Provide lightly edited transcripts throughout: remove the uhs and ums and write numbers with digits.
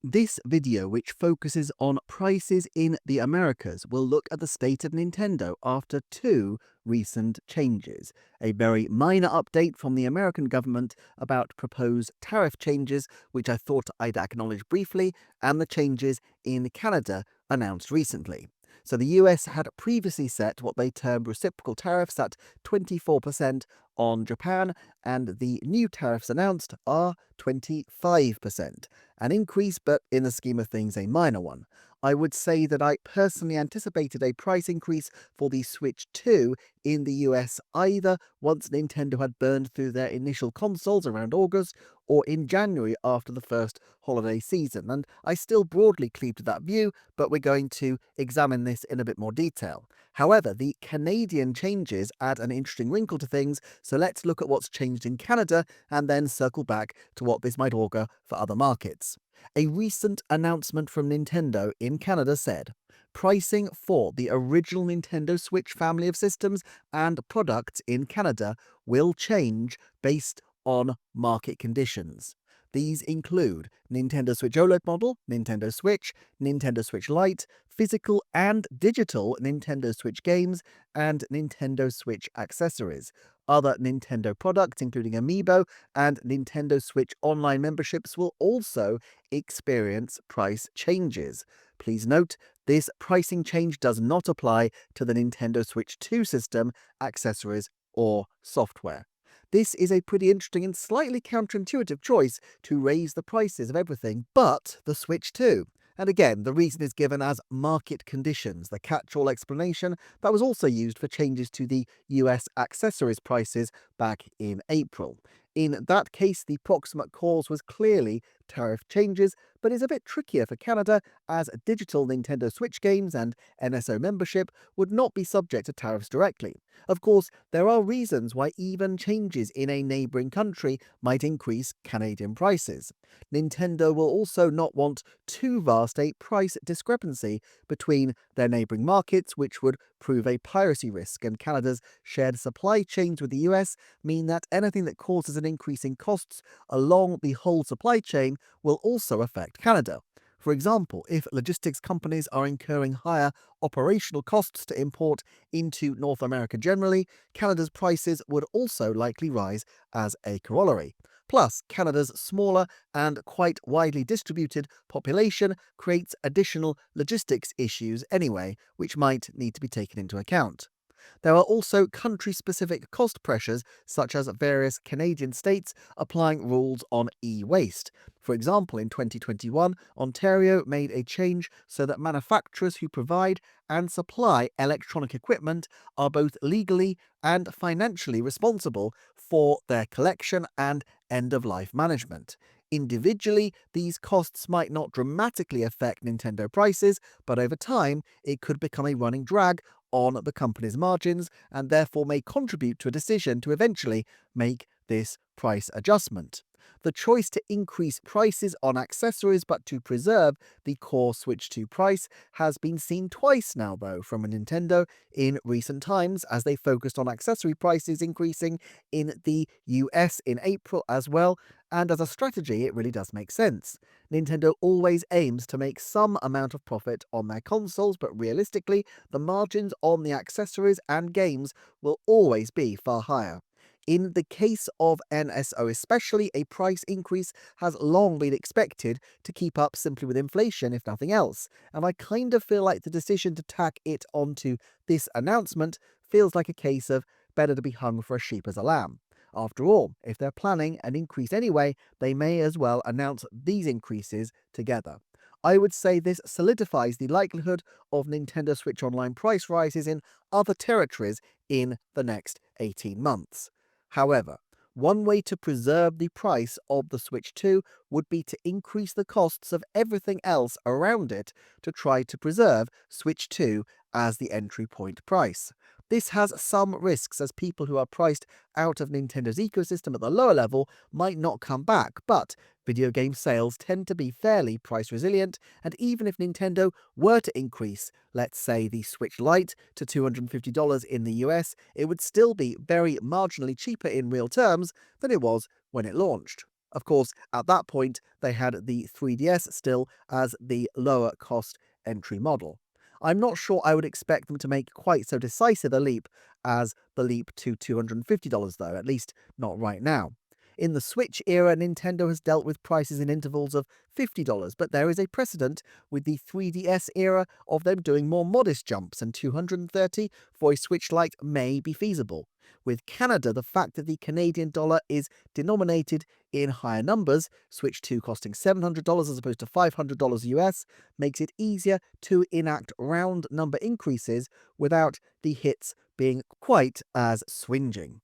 This video, which focuses on prices in the Americas, will look at the state of Nintendo after two recent changes. A very minor update from the American government about proposed tariff changes, which I thought I'd acknowledge briefly, and the changes in Canada announced recently. So the US had previously set what they termed reciprocal tariffs at 24% on Japan, and the new tariffs announced are 25%. An increase, but in the scheme of things, a minor one. I would say that I personally anticipated a price increase for the Switch 2 in the US either once Nintendo had burned through their initial consoles around August or in January after the first holiday season, and I still broadly cleave to that view, but we're going to examine this in a bit more detail. However, the Canadian changes add an interesting wrinkle to things, so let's look at what's changed in Canada and then circle back to what this might augur for other markets. A recent announcement from Nintendo in Canada said, pricing for the original Nintendo Switch family of systems and products in Canada will change based on market conditions. These include Nintendo Switch OLED model, Nintendo Switch Lite, physical and digital Nintendo Switch games, and Nintendo Switch accessories. Other Nintendo products, including Amiibo and Nintendo Switch Online memberships, will also experience price changes. Please note, this pricing change does not apply to the Nintendo Switch 2 system, accessories, or software. This is a pretty interesting and slightly counterintuitive choice to raise the prices of everything but the Switch 2. And again, the reason is given as market conditions, the catch-all explanation that was also used for changes to the US accessories prices back in April. In that case, the proximate cause was clearly tariff changes, but is a bit trickier for Canada as digital Nintendo Switch games and NSO membership would not be subject to tariffs directly. Of course, there are reasons why even changes in a neighbouring country might increase Canadian prices. Nintendo will also not want too vast a price discrepancy between their neighbouring markets, which would prove a piracy risk, and Canada's shared supply chains with the US mean that anything that causes an increase in costs along the whole supply chain will also affect Canada. For example, if logistics companies are incurring higher operational costs to import into North America generally, Canada's prices would also likely rise as a corollary. Plus, Canada's smaller and quite widely distributed population creates additional logistics issues anyway, which might need to be taken into account. There are also country-specific cost pressures, such as various Canadian states applying rules on e-waste. For example, in 2021, Ontario made a change so that manufacturers who provide and supply electronic equipment are both legally and financially responsible for their collection and end-of-life management. Individually, these costs might not dramatically affect Nintendo prices, but over time, it could become a running drag on the company's margins and therefore may contribute to a decision to eventually make this price adjustment. The choice to increase prices on accessories but to preserve the core Switch 2 price has been seen twice now, though, from Nintendo in recent times, as they focused on accessory prices increasing in the US in April as well, and as a strategy it really does make sense. Nintendo always aims to make some amount of profit on their consoles, but realistically, the margins on the accessories and games will always be far higher. In the case of NSO especially, a price increase has long been expected to keep up simply with inflation, if nothing else, and I kind of feel like the decision to tack it onto this announcement feels like a case of better to be hung for a sheep as a lamb. After all, if they're planning an increase anyway, they may as well announce these increases together. I would say this solidifies the likelihood of Nintendo Switch Online price rises in other territories in the next 18 months. However, one way to preserve the price of the Switch 2 would be to increase the costs of everything else around it to try to preserve Switch 2 as the entry point price. This has some risks, as people who are priced out of Nintendo's ecosystem at the lower level might not come back, but video game sales tend to be fairly price resilient, and even if Nintendo were to increase, let's say, the Switch Lite to $250 in the US, it would still be very marginally cheaper in real terms than it was when it launched. Of course, at that point, they had the 3DS still as the lower cost entry model. I'm not sure I would expect them to make quite so decisive a leap as the leap to $250, though, at least not right now. In the Switch era, Nintendo has dealt with prices in intervals of $50, but there is a precedent with the 3DS era of them doing more modest jumps, and $230 for a Switch Lite may be feasible. With Canada, the fact that the Canadian dollar is denominated in higher numbers, Switch 2 costing $700 as opposed to $500 US, makes it easier to enact round number increases without the hits being quite as swinging.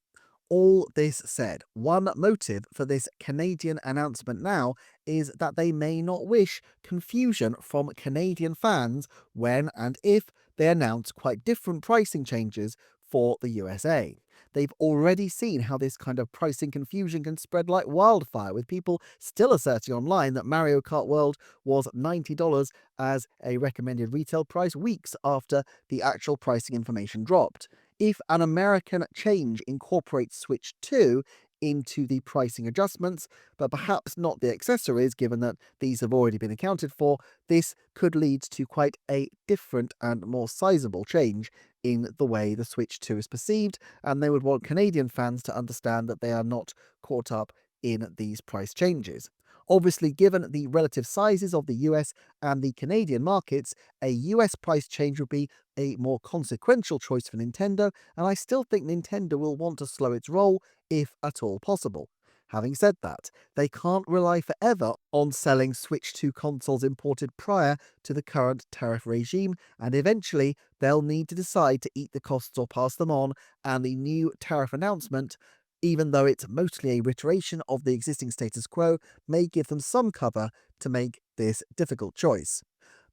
All this said, one motive for this Canadian announcement now is that they may not wish confusion from Canadian fans when and if they announce quite different pricing changes for the USA. They've already seen how this kind of pricing confusion can spread like wildfire, with people still asserting online that Mario Kart World was $90 as a recommended retail price weeks after the actual pricing information dropped. If an American change incorporates Switch 2 into the pricing adjustments, but perhaps not the accessories, given that these have already been accounted for, this could lead to quite a different and more sizable change in the way the Switch 2 is perceived, and they would want Canadian fans to understand that they are not caught up in these price changes. Obviously, given the relative sizes of the US and the Canadian markets, a US price change would be a more consequential choice for Nintendo, and I still think Nintendo will want to slow its roll if at all possible. Having said that, they can't rely forever on selling Switch 2 consoles imported prior to the current tariff regime, and eventually they'll need to decide to eat the costs or pass them on, and the new tariff announcement, even though it's mostly a reiteration of the existing status quo, may give them some cover to make this difficult choice.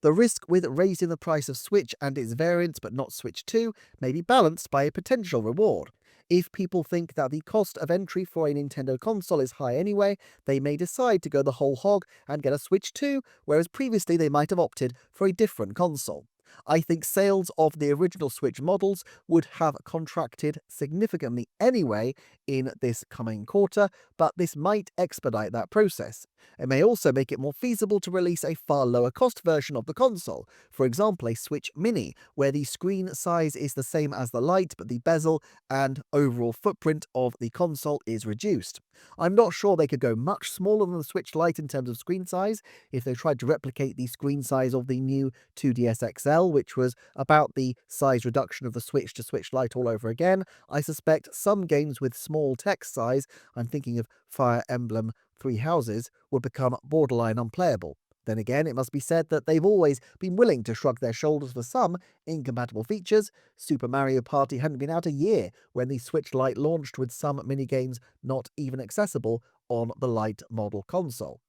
The risk with raising the price of Switch and its variants but not Switch 2 may be balanced by a potential reward. If people think that the cost of entry for a Nintendo console is high anyway, they may decide to go the whole hog and get a Switch 2, whereas previously they might have opted for a different console. I think sales of the original Switch models would have contracted significantly anyway in this coming quarter, but this might expedite that process. It may also make it more feasible to release a far lower cost version of the console, for example a Switch Mini, where the screen size is the same as the Lite but the bezel and overall footprint of the console is reduced. I'm not sure they could go much smaller than the Switch Lite in terms of screen size if they tried to replicate the screen size of the new 2DS XL, which was about the size reduction of the Switch to Switch Lite all over again. I suspect some games with small text size, I'm thinking of Fire Emblem Three Houses, would become borderline unplayable. Then again, it must be said that they've always been willing to shrug their shoulders for some incompatible features. Super Mario Party hadn't been out a year when the Switch Lite launched, with some minigames not even accessible on the Lite model console.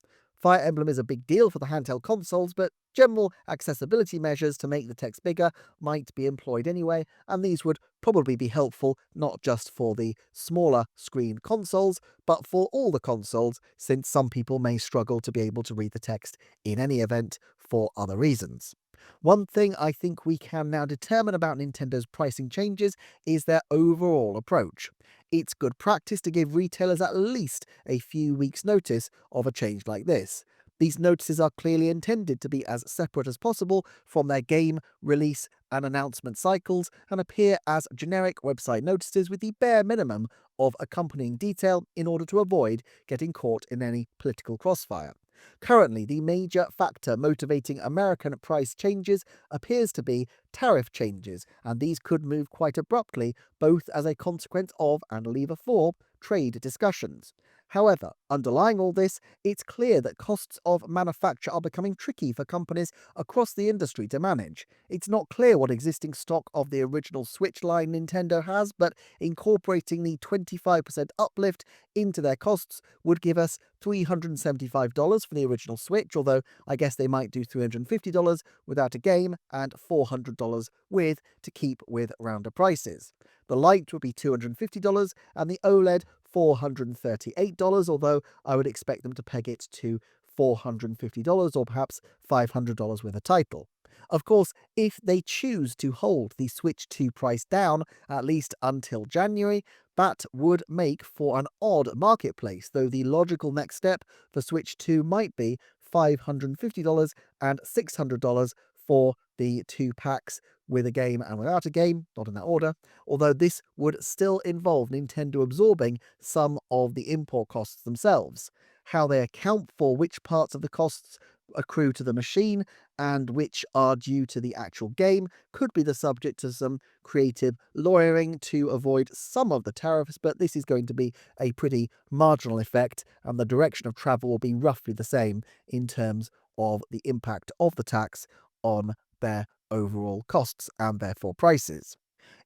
Fire Emblem is a big deal for the handheld consoles, but general accessibility measures to make the text bigger might be employed anyway, and these would probably be helpful not just for the smaller screen consoles, but for all the consoles, since some people may struggle to be able to read the text in any event for other reasons. One thing I think we can now determine about Nintendo's pricing changes is their overall approach. It's good practice to give retailers at least a few weeks' notice of a change like this. These notices are clearly intended to be as separate as possible from their game, release, and announcement cycles, and appear as generic website notices with the bare minimum of accompanying detail in order to avoid getting caught in any political crossfire. Currently, the major factor motivating American price changes appears to be tariff changes, and these could move quite abruptly, both as a consequence of and lever for trade discussions. However, underlying all this, it's clear that costs of manufacture are becoming tricky for companies across the industry to manage. It's not clear what existing stock of the original Switch line Nintendo has, but incorporating the 25% uplift into their costs would give us $375 for the original Switch, although I guess they might do $350 without a game and $400 with to keep with rounder prices. The Lite would be $250 and the OLED $438, although I would expect them to peg it to $450 or perhaps $500 with a title. Of course, if they choose to hold the Switch 2 price down, at least until January, that would make for an odd marketplace, though the logical next step for Switch 2 might be $550 and $600 for the two packs with a game and without a game, not in that order, although this would still involve Nintendo absorbing some of the import costs themselves. How they account for which parts of the costs accrue to the machine and which are due to the actual game could be the subject to some creative lawyering to avoid some of the tariffs, but this is going to be a pretty marginal effect, and the direction of travel will be roughly the same in terms of the impact of the tax on their overall costs and therefore prices.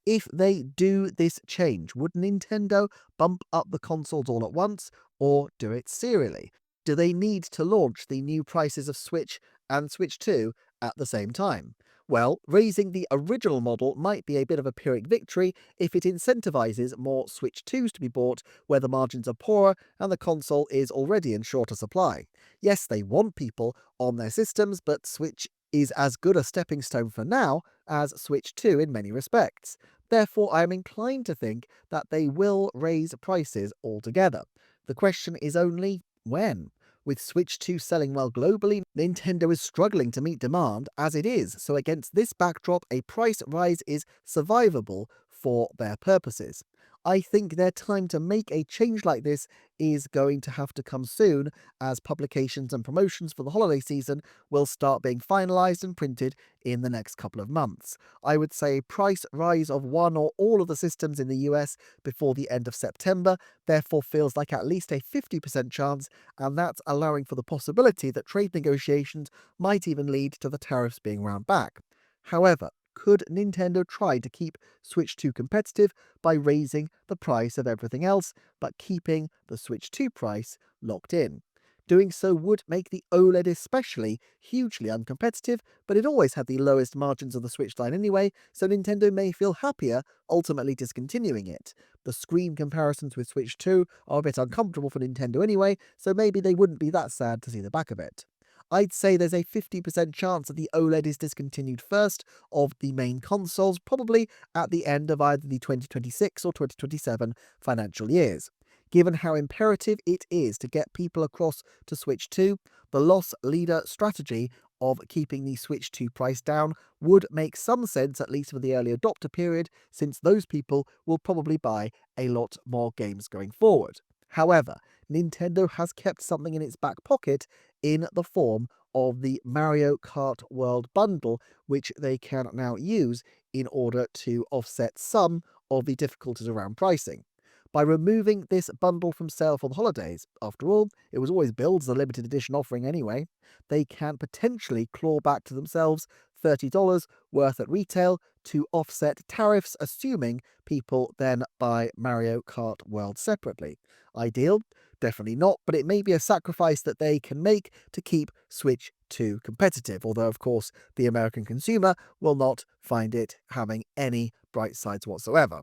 If they do this change, would Nintendo bump up the consoles all at once or do it serially? Do they need to launch the new prices of Switch and Switch 2 at the same time? Well, raising the original model might be a bit of a Pyrrhic victory if it incentivizes more Switch 2s to be bought where the margins are poorer and the console is already in shorter supply. Yes, they want people on their systems, but Switch is as good a stepping stone for now as Switch 2 in many respects. Therefore, I am inclined to think that they will raise prices altogether. The question is only when. With Switch 2 selling well globally, Nintendo is struggling to meet demand as it is, so against this backdrop, a price rise is survivable for their purposes. I think their time to make a change like this is going to have to come soon, as publications and promotions for the holiday season will start being finalized and printed in the next couple of months. I would say a price rise of one or all of the systems in the US before the end of September therefore feels like at least a 50% chance, and that's allowing for the possibility that trade negotiations might even lead to the tariffs being wound back. However, could Nintendo try to keep Switch 2 competitive by raising the price of everything else, but keeping the Switch 2 price locked in? Doing so would make the OLED especially hugely uncompetitive, but it always had the lowest margins of the Switch line anyway, so Nintendo may feel happier ultimately discontinuing it. The screen comparisons with Switch 2 are a bit uncomfortable for Nintendo anyway, so maybe they wouldn't be that sad to see the back of it. I'd say there's a 50% chance that the OLED is discontinued first of the main consoles, probably at the end of either the 2026 or 2027 financial years. Given how imperative it is to get people across to Switch 2, the loss leader strategy of keeping the Switch 2 price down would make some sense, at least for the early adopter period, since those people will probably buy a lot more games going forward. However, Nintendo has kept something in its back pocket in the form of the Mario Kart World Bundle, which they can now use in order to offset some of the difficulties around pricing. By removing this bundle from sale for the holidays, after all, it was always billed as a limited edition offering anyway, they can potentially claw back to themselves $30 worth at retail to offset tariffs, assuming people then buy Mario Kart World separately. Ideal? Definitely not, but it may be a sacrifice that they can make to keep Switch 2 competitive, although of course the American consumer will not find it having any bright sides whatsoever.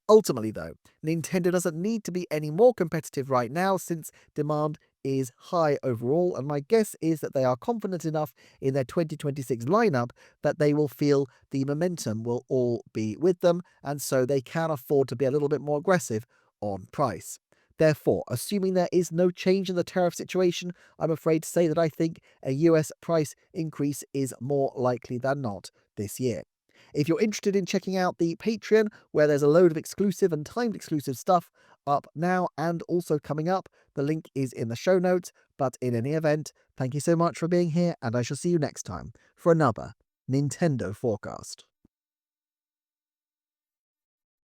Ultimately, though, Nintendo doesn't need to be any more competitive right now since demand is high overall, and my guess is that they are confident enough in their 2026 lineup that they will feel the momentum will all be with them, and so they can afford to be a little bit more aggressive on price. Therefore, assuming there is no change in the tariff situation, I'm afraid to say that I think a US price increase is more likely than not this year. If you're interested in checking out the Patreon, where there's a load of exclusive and timed exclusive stuff up now and also coming up, the link is in the show notes. But in any event, thank you so much for being here, and I shall see you next time for another Nintendo Forecast.